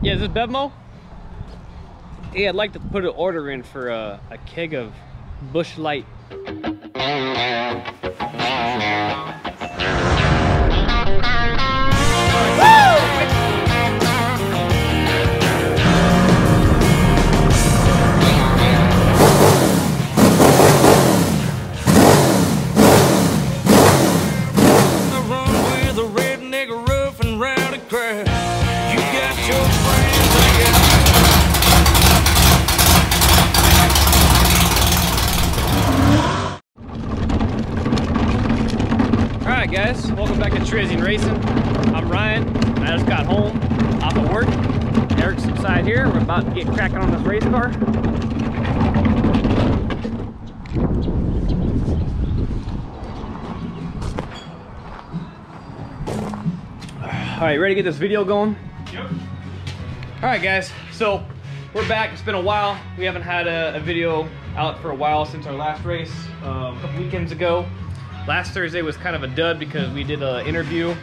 Yeah, is this Bevmo? Hey, I'd like to put an order in for a keg of Busch Light. Alright guys, welcome back to Cherezian Racing. I'm Ryan, and I just got home off of work. Eric's inside here. We're about to get cracking on this race car. Alright, ready to get this video going? Yep. Alright guys, so we're back. It's been a while. We haven't had a video out for a while since our last race, a couple weekends ago. Last Thursday was kind of a dud because we did an interview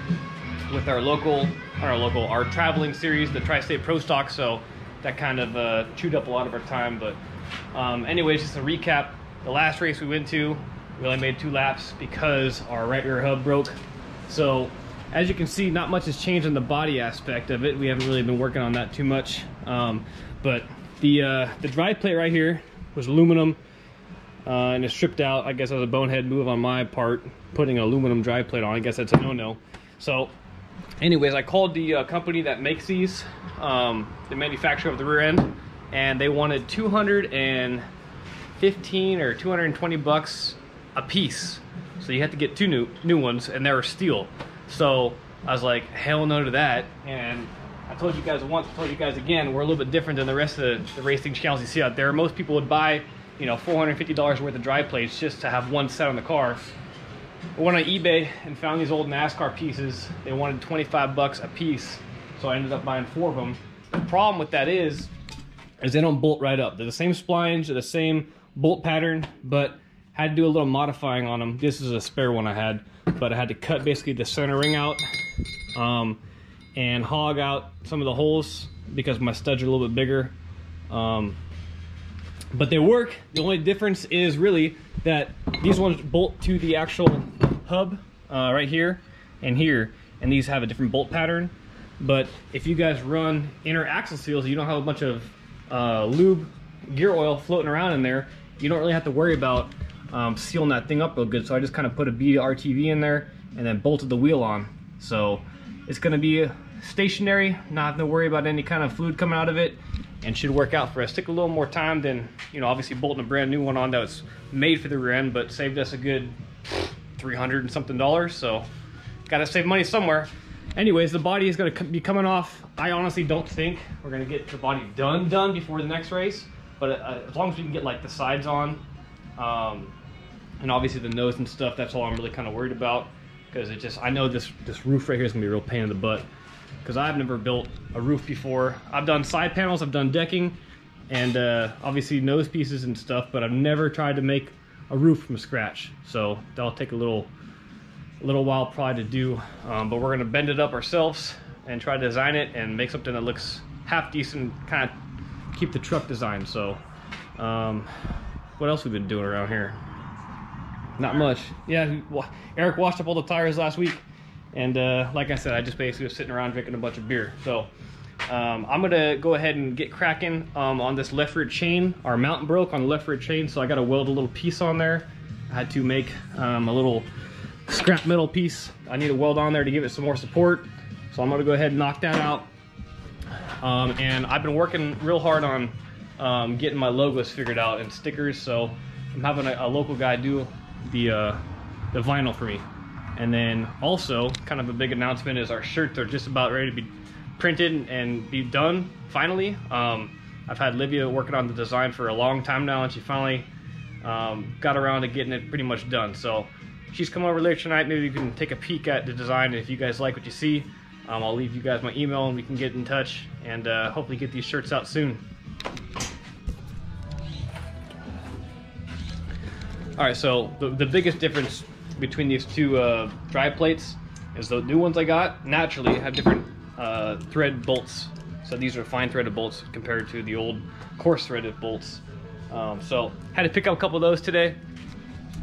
with our traveling series, the Tri-State Pro Stock, so that kind of chewed up a lot of our time. But anyways, just a recap. The last race we went to, we only made 2 laps because our right rear hub broke. So as you can see, not much has changed in the body aspect of it. We haven't really been working on that too much. But the drive plate right here was aluminum. And it's stripped out. I guess that was a bonehead move on my part, putting an aluminum drive plate on. I guess that's a no-no. So anyways, I called the company that makes these, the manufacturer of the rear end, and they wanted $215 or $220 a piece. So you had to get 2 new ones, and they were steel. So I was like, hell no to that. And I told you guys once, I told you guys again, we're a little bit different than the rest of the racing channels you see out there. Most people would buy, you know, $450 worth of drive plates just to have one set on the car. I went on eBay and found these old NASCAR pieces. They wanted 25 bucks a piece, so I ended up buying 4 of them. The problem with that is they don't bolt right up. They're the same splines, they're the same bolt pattern, but I had to do a little modifying on them. This is a spare one I had, but I had to cut basically the center ring out and hog out some of the holes because my studs are a little bit bigger. But they work. The only difference is really that these ones bolt to the actual hub right here and here, and these have a different bolt pattern. But if you guys run inner axle seals, you don't have a bunch of lube gear oil floating around in there, you don't really have to worry about sealing that thing up real good. So I just kind of put a BRTV in there and then bolted the wheel on. So it's going to be stationary, not having to worry about any kind of fluid coming out of it, and should work out for us. Took a little more time than, you know, obviously bolting a brand new one on that was made for the rear end, but saved us a good $300 and something. So gotta save money somewhere. Anyways, the body is gonna be coming off. I honestly don't think we're gonna get the body done before the next race, but as long as we can get like the sides on, and obviously the nose and stuff, that's all I'm really kind of worried about, because it just, I know this roof right here is gonna be a real pain in the butt, because I've never built a roof before. I've done side panels, I've done decking, and obviously nose pieces and stuff, but I've never tried to make a roof from scratch. So that'll take a little while probably to do, but we're gonna bend it up ourselves and try to design it and make something that looks half decent, kind of keep the truck design. So what else we've been doing around here? Not much. Yeah, Eric washed up all the tires last week. And like I said, I just basically was sitting around drinking a bunch of beer. So I'm gonna go ahead and get cracking on this left rear chain. Our mount broke on the left rear chain, so I gotta weld a little piece on there. I had to make a little scrap metal piece. I need to weld on there to give it some more support. So I'm gonna go ahead and knock that out. And I've been working real hard on getting my logos figured out and stickers. So I'm having a local guy do the vinyl for me. And then also, kind of a big announcement is our shirts are just about ready to be printed and be done, finally. I've had Livia working on the design for a long time now, and she finally got around to getting it pretty much done. So she's coming over later tonight. Maybe you can take a peek at the design, and if you guys like what you see, I'll leave you guys my email and we can get in touch and hopefully get these shirts out soon. Alright, so the biggest difference between these two drive plates is the new ones I got naturally have different thread bolts So these are fine threaded bolts compared to the old coarse threaded bolts. So had to pick up a couple of those today.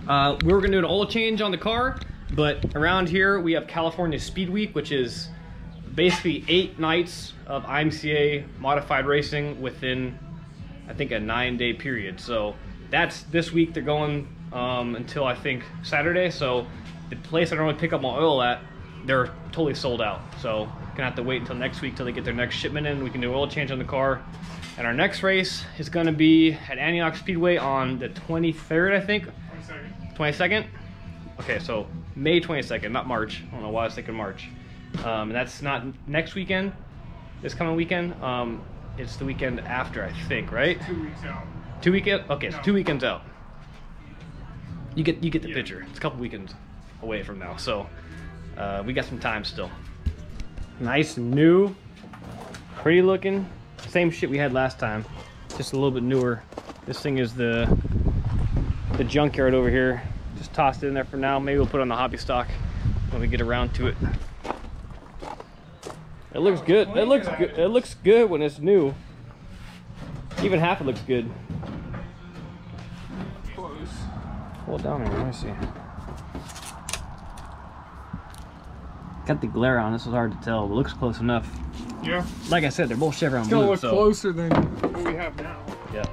We were gonna do an oil change on the car, but around here we have California Speed Week, which is basically 8 nights of IMCA modified racing within, I think, a 9-day period. So that's this week. They're going until I think Saturday. So the place I normally pick up my oil at, they're totally sold out. So gonna have to wait until next week till they get their next shipment in. We can do an oil change on the car. And our next race is gonna be at Antioch Speedway on the 23rd, I think. 22nd? Okay, so May 22nd, not March. I don't know why I was thinking March. And that's not next weekend, this coming weekend. It's the weekend after, I think, right? 2 weeks out. 2 weekends? Okay, No. so 2 weekends out. You get the picture. It's a couple weekends away from now, so we got some time still. Nice, new, pretty looking. Same shit we had last time, just a little bit newer. This thing is the junkyard over here. Just tossed it in there for now. Maybe we'll put it on the hobby stock when we get around to it. It looks good. It looks good. It looks good when it's new. Even half it looks good. Close. Hold down here. Let me see. Got the glare on. This is hard to tell, but it looks close enough. Yeah. Like I said, they're both Chevron It's gonna blue. look So closer than what we have now. yeah.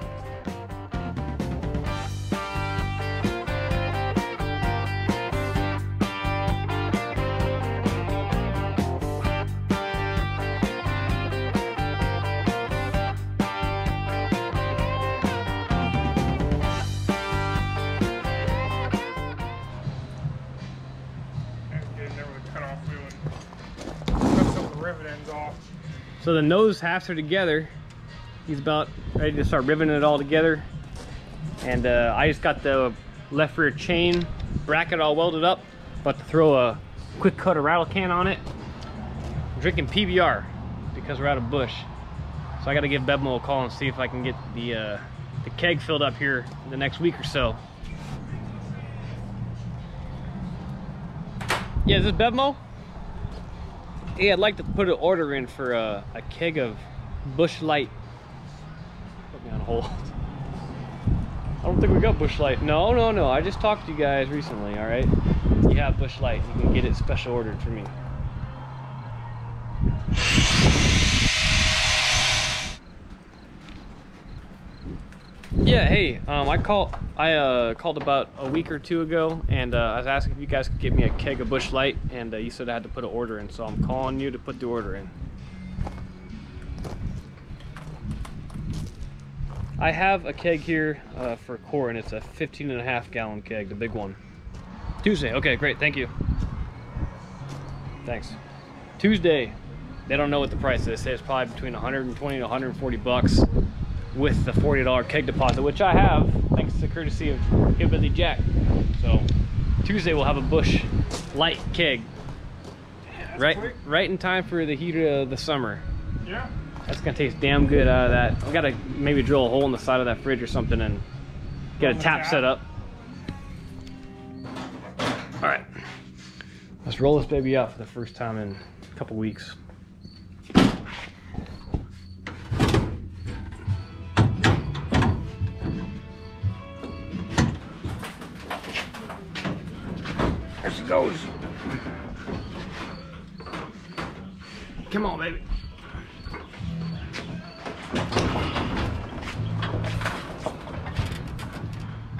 And getting there with a cutoff wheel and cut some of the rivet ends off. So the nose halves are together. He's about ready to start riveting it all together. And I just got the left rear chain bracket all welded up. About to throw a quick cut of rattle can on it. I'm drinking PBR because we're out of bush. So I got to give Bevmo a call and see if I can get the keg filled up here in the next week or so. Yeah, is this Bevmo? Yeah, I'd like to put an order in for a keg of Busch Light. Put me on hold. I don't think we got Busch Light. No. I just talked to you guys recently, all right? You have Busch Light. You can get it special ordered for me. Yeah, hey, I called about a week or two ago, and I was asking if you guys could get me a keg of Busch Light, and you said I had to put an order in, so I'm calling you to put the order in. I have a keg here for Core, and it's a 15.5 gallon keg, the big one. Tuesday, okay, great, thank you. Thanks. Tuesday, they don't know what the price is. They say it's probably between 120 to 140 bucks with the $40 keg deposit, which I have, thanks to the courtesy of Hillbilly Jack. So Tuesday we'll have a Busch Light keg. Yeah, right in time for the heat of the summer. Yeah. That's gonna taste damn good out of that. We gotta maybe drill a hole in the side of that fridge or something and get a tap set up. All right, let's roll this baby out for the first time in a couple weeks. There she goes. Come on, baby.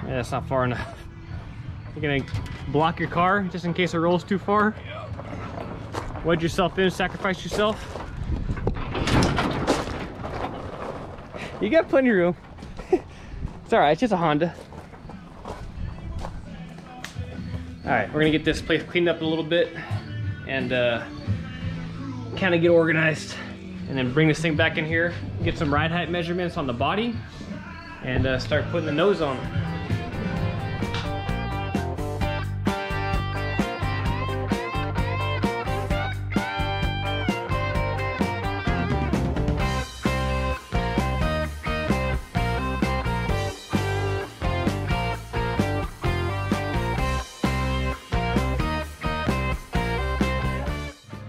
Yeah, that's not far enough. You're gonna block your car just in case it rolls too far? Yeah. Wedge yourself in, sacrifice yourself. You got plenty of room. It's all right, it's just a Honda. All right, we're gonna get this place cleaned up a little bit and kind of get organized, and then bring this thing back in here, get some ride height measurements on the body, and start putting the nose on.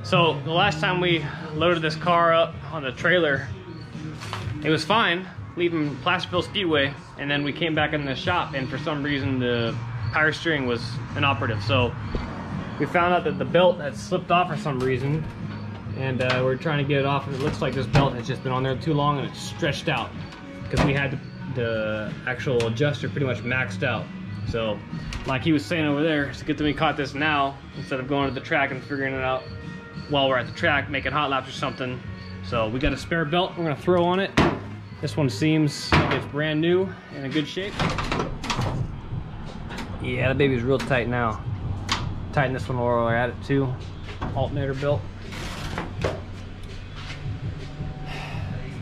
So the last time we loaded this car up on the trailer, it was fine, leaving Placerville Speedway, and then we came back in the shop, and for some reason the power steering was inoperative. So we found out that the belt had slipped off for some reason, and we're trying to get it off, and it looks like this belt has just been on there too long and it's stretched out because we had the actual adjuster pretty much maxed out. So like he was saying over there, it's good that we caught this now instead of going to the track and figuring it out while we're at the track making hot laps or something. So we got a spare belt we're gonna throw on it. This one seems like it's brand new and in good shape. Yeah, the baby's real tight now. Tighten this one while we're at it too. Alternator belt.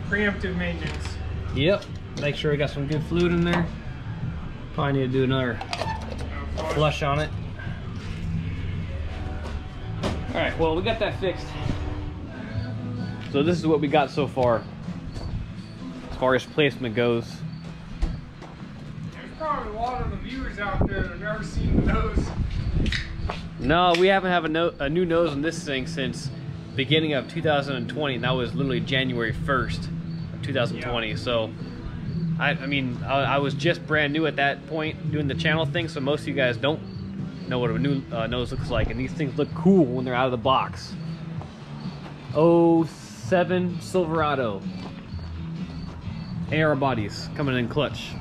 Preemptive maintenance. Yep. Make sure we got some good fluid in there. Probably need to do another flush on it. All right, well, we got that fixed. So this is what we got so far, as far as placement goes. There's probably a lot of the viewers out there that have never seen the nose. No, we haven't had a new nose on this thing since beginning of 2020, and that was literally January 1st of 2020. Yeah. So I mean, I was just brand new at that point doing the channel thing, so most of you guys don't know what a new nose looks like, and these things look cool when they're out of the box. 07 Silverado AR bodies coming in clutch.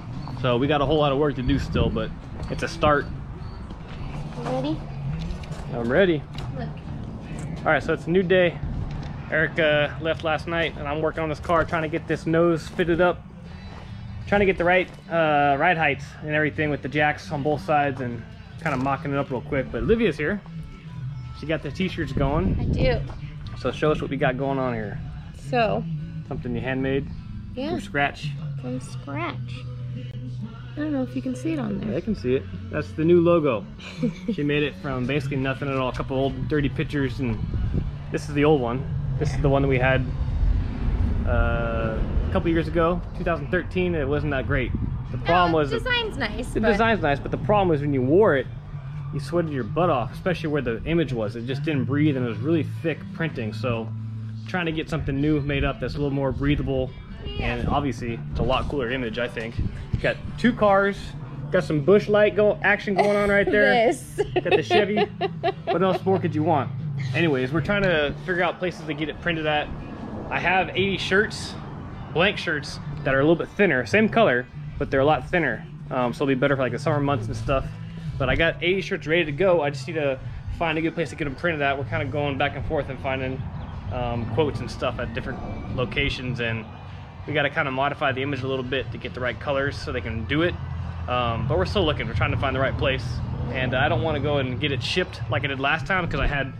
So we got a whole lot of work to do still, but it's a start. You ready? I'm ready. Look. All right, so it's a new day. Eric left last night, and I'm working on this car, trying to get this nose fitted up, trying to get the right ride heights and everything with the jacks on both sides, and kind of mocking it up real quick. But Olivia's here. She got the t-shirts going. I do. So show us what we got going on here. So. Something you handmade? Yeah. From scratch? From scratch. I don't know if you can see it on there. Yeah, I can see it. That's the new logo. She made it from basically nothing at all. A couple old dirty pictures, and this is the old one. This is the one that we had a couple years ago, 2013. It wasn't that great. The problem was the design's nice. The design's nice, but the problem was when you wore it, you sweated your butt off, especially where the image was. It just didn't breathe, and it was really thick printing. So trying to get something new made up that's a little more breathable, and obviously it's a lot cooler image, I think. Got two cars, got some bush light action going on right there. This. Got the Chevy. What else more could you want? Anyways, we're trying to figure out places to get it printed at. I have 80 shirts, blank shirts, that are a little bit thinner, same color, but they're a lot thinner. So it'll be better for like the summer months and stuff. But I got 80 shirts ready to go. I just need to find a good place to get them printed at. We're kind of going back and forth and finding quotes and stuff at different locations, and we got to kind of modify the image a little bit to get the right colors so they can do it. But we're still looking. We're trying to find the right place, and I don't want to go and get it shipped like I did last time, because I had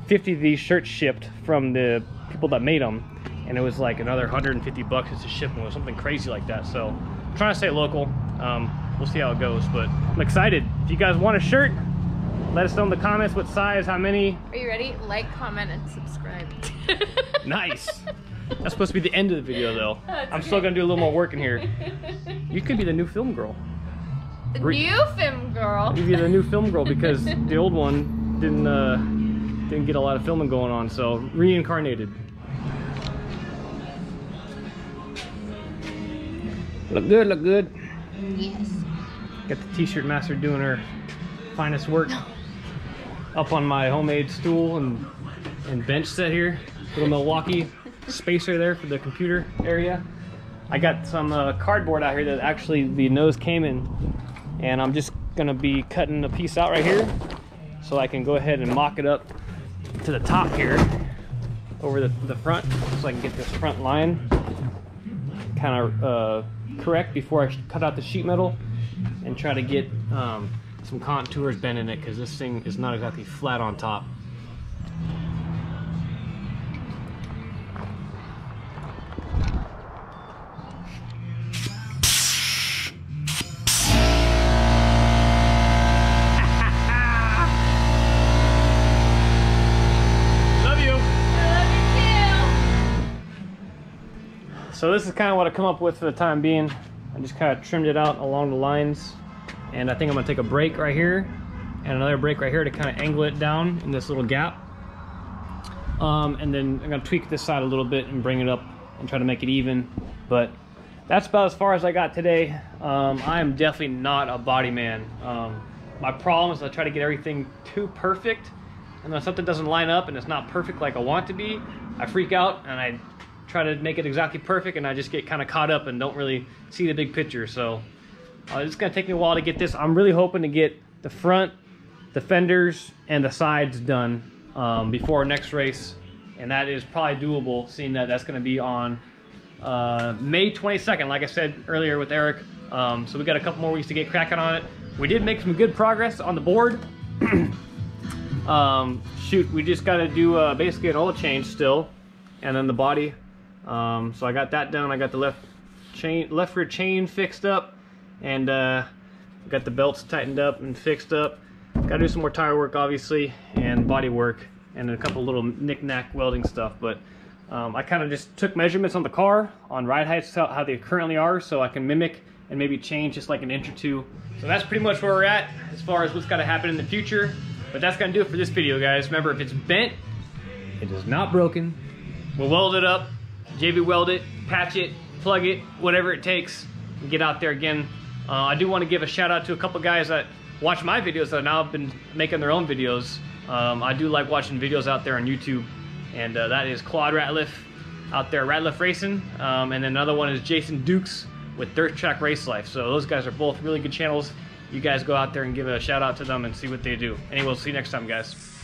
50 of these shirts shipped from the people that made them, and it was like another 150 bucks just to ship them, or something crazy like that. So I'm trying to stay local. We'll see how it goes, but I'm excited. If you guys want a shirt, let us know in the comments what size, how many. Are you ready? Like, comment, and subscribe. Nice. That's supposed to be the end of the video, though. I'm still gonna do a little more work in here. You could be the new film girl. The new film girl. You'd be the new film girl, because the old one didn't get a lot of filming going on, so reincarnated. Look good, look good. Yes. Got the t-shirt master doing her finest work up on my homemade stool and bench set here. Little Milwaukee spacer there for the computer area. I got some cardboard out here that actually the nose came in, and I'm just gonna be cutting a piece out right here so I can go ahead and mock it up to the top here over the front, so I can get this front line kind of correct before I cut out the sheet metal, and try to get some contours bent in it, because this thing is not exactly flat on top. So this is kind of what I come up with for the time being. I just kind of trimmed it out along the lines, and I think I'm gonna take a break right here and another break right here to kind of angle it down in this little gap. And then I'm gonna tweak this side a little bit and bring it up and try to make it even. But that's about as far as I got today. I am definitely not a body man. My problem is I try to get everything too perfect, and when something doesn't line up and it's not perfect like I want it to be, I freak out and I try to make it exactly perfect, and I just get kind of caught up and don't really see the big picture. So it's gonna take me a while to get this. I'm really hoping to get the front, the fenders, and the sides done before our next race, and that is probably doable, seeing that that's gonna be on May 22nd, like I said earlier with Eric. So we got a couple more weeks to get cracking on it. We did make some good progress on the board. Shoot, we just got to do basically an oil change still, and then the body. So I got that done. I got the left rear chain fixed up, and got the belts tightened up and fixed up. Got to do some more tire work, obviously, and body work, and a couple little knick-knack welding stuff. But I kind of just took measurements on the car, on ride heights, how they currently are, so I can mimic and maybe change just like an inch or two. So that's pretty much where we're at as far as what's got to happen in the future. But that's gonna do it for this video, guys. Remember, if it's bent, it is not broken. We'll weld it up, JB weld it, patch it, plug it, whatever it takes, and get out there again. I do want to give a shout out to a couple guys that watch my videos that now have been making their own videos. I do like watching videos out there on YouTube, and that is Claude Ratliff out there, Ratliff Racing, and then another one is Jason Dukes with Dirt Track Race Life. So those guys are both really good channels. You guys go out there and give a shout out to them and see what they do. Anyway, we'll see you next time, guys.